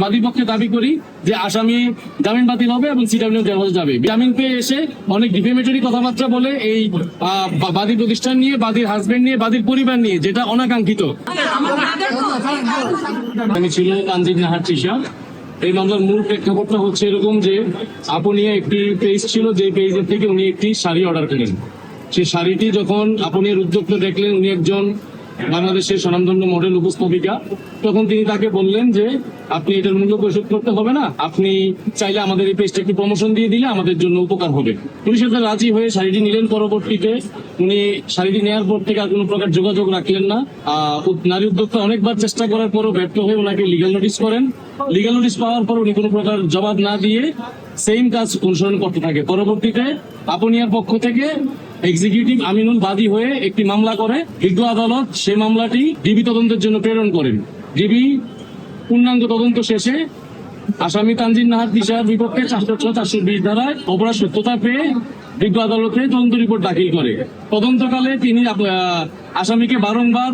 বাদীপক্ষে দাবি করি যে আসামি জামিন বাতিল হবে এবং সিডব্লিউ জেল হাজতে যাবে। জামিন পেয়ে এসে অনেক ডিফেমেটরি কথাবার্তা বলে এই বাদী প্রতিষ্ঠান নিয়ে, বাদীর হাজবেন্ড নিয়ে, বাদীর পরিবার নিয়ে, যেটা অনাকাঙ্ক্ষিত। আমি ছিল তানজিন নাহার তৃষা। এই মামলার মূল প্রেক্ষাপটটা হচ্ছে এরকম যে আপনি একটি পেজ ছিল, যে পেজের থেকে উনি একটি শাড়ি অর্ডার করেন। সেই শাড়িটি যখন আপনি উদ্যোক্তা দেখলেন, উনি একজন বাংলাদেশের স্বনামধন্য মডেল উপস্থাপিকা, তখন তিনি তাকে বললেন যে আপনি এটার মূল্য পরিশোধ করতে হবে না, আপনি চাইলে আমাদের এই পেজটা একটু প্রমোশন দিয়ে দিলে আমাদের জন্য উপকার হবে। উনি সেটা রাজি হয়ে শাড়িটি নিলেন। পরবর্তীতে উনি শাড়িটি নেওয়ার পর থেকে আর কোনো প্রকার যোগাযোগ রাখলেন না। নারী উদ্যোক্তা অনেকবার চেষ্টা করার পরও ব্যর্থ হয়ে ওনাকে লিগ্যাল নোটিশ করেন। লিগ্যাল নোটিশ পাওয়ার পর উনি কোনো প্রকার জবাব না দিয়ে সেম কাজ অনুসরণ করতে থাকে। পরবর্তীতে আপনিয়ার পক্ষ থেকে এক্সিকিউটিভ আমিনুল বাদী হয়ে একটি মামলা করে। বিজ্ঞ আদালত সেই মামলাটি ডিবি তদন্তের জন্য প্রেরণ করেন। ডিবি পূর্ণাঙ্গ তদন্ত শেষে আসামি তানজিন নাহার তৃষার বিপক্ষে 420 ধারায় অপরাধ সত্যতা পেয়ে বিজ্ঞ আদালতে তদন্ত রিপোর্ট দাখিল করে। তদন্তকালে তিনি আসামিকে বারংবার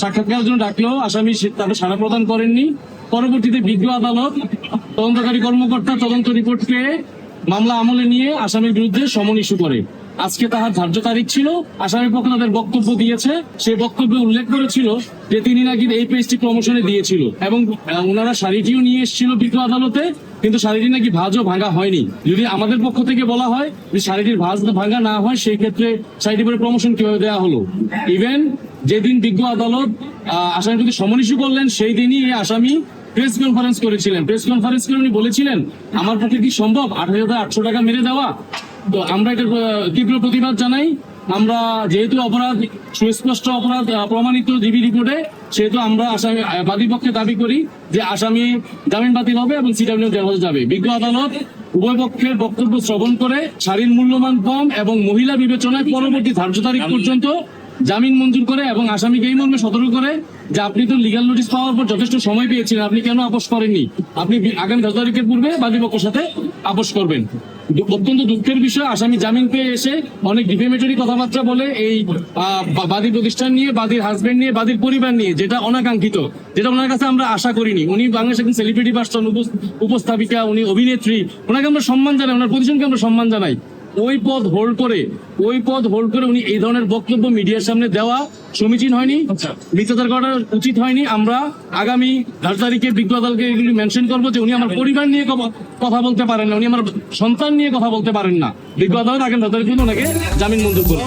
সাক্ষাৎকারের জন্য ডাকলেও আসামি তাকে সাড়া প্রদান করেননি। পরবর্তীতে বিজ্ঞ আদালত তদন্তকারী কর্মকর্তা তদন্ত রিপোর্ট পেয়ে মামলা আমলে নিয়ে আসামির বিরুদ্ধে সমন ইস্যু করে। আজকে তাহার ধার্য তারিখ ছিল। আসামির পক্ষ তাদের বক্তব্য দিয়েছে। সেই বক্তব্যে উল্লেখ করেছিল যে তিনি নাকি এই পেজটি প্রমোশনে দিয়েছিল এবং ওনারা শাড়িটিও নিয়ে এসেছিল বিজ্ঞ আদালতে, কিন্তু শাড়িটি নাকি ভাঁজও ভাঙা হয়নি। যদি আমাদের পক্ষ থেকে বলা হয় যে শাড়িটির ভাঁজ ভাঙা না হয়, সেই ক্ষেত্রে শাড়িটি পরে প্রমোশন কিভাবে দেওয়া হলো? ইভেন যেদিন বিজ্ঞ আদালত আসামির প্রতি সমন ইস্যু করলেন, সেই দিনই এই আসামি প্রেস কনফারেন্স করেছিলেন। প্রেস কনফারেন্স করে উনি বলেছিলেন, আমার পক্ষে কি সম্ভব 8,800 টাকা মেরে দেওয়া? তো আমরা এটার তীব্র প্রতিবাদ জানাই। আমরা যেহেতু অপরাধ সুস্পষ্ট অপরাধ প্রমাণিত ডিবি রিপোর্টে, সেহেতু আমরা আসামি বাদীপক্ষে দাবি করি যে আসামি জামিন বাতিল হবে এবং সিডব্লিউ জেল হাজতে যাবে। বিজ্ঞ আদালত উভয় পক্ষের বক্তব্য শ্রবণ করে শাড়ির মূল্যমান কম এবং মহিলা বিবেচনায় পরবর্তী ধার্য তারিখ পর্যন্ত জামিন মঞ্জুর করে এবং আসামিকে এই মর্মে সতর্ক করে যে আপনি তো লিগ্যাল নোটিশ পাওয়ার পর যথেষ্ট সময় পেয়েছিলেন, আপনি কেন আপোষ করেননি? আপনি আগামী 10 তারিখের পূর্বে বাদীপক্ষের সাথে আপোষ করবেন। অত্যন্ত দুঃখের বিষয়, আসামি জামিন পেয়ে এসে অনেক ডিফেমেটরি কথাবার্তা বলে এই বাদী প্রতিষ্ঠান নিয়ে, বাদীর হাজবেন্ড নিয়ে, বাদীর পরিবার নিয়ে, যেটা অনাকাঙ্ক্ষিত, যেটা ওনার কাছে আমরা আশা করিনি। উনি বাংলাদেশ একজন সেলিব্রিটি পার্সন, উপস্থাপিকা, উনি অভিনেত্রী, ওনাকে আমরা সম্মান জানাই, ওনার প্রতিষ্ঠানকে আমরা সম্মান জানাই। ওই পদ হোল্ড করে উনি এই ধরনের বক্তব্য মিডিয়ার সামনে দেওয়া সমীচীন হয়নি, মিথ্যাচার করা উচিত হয়নি। আমরা আগামী 10 তারিখে বিজ্ঞ আদালতকে এগুলি মেনশন করবো যে উনি আমার পরিবার নিয়ে কথা বলতে পারেন না, উনি আমার সন্তান নিয়ে কথা বলতে পারেন না। বিজ্ঞ আদালত আগামী 10 তারিখে ওনাকে জামিন মঞ্জুর করবে।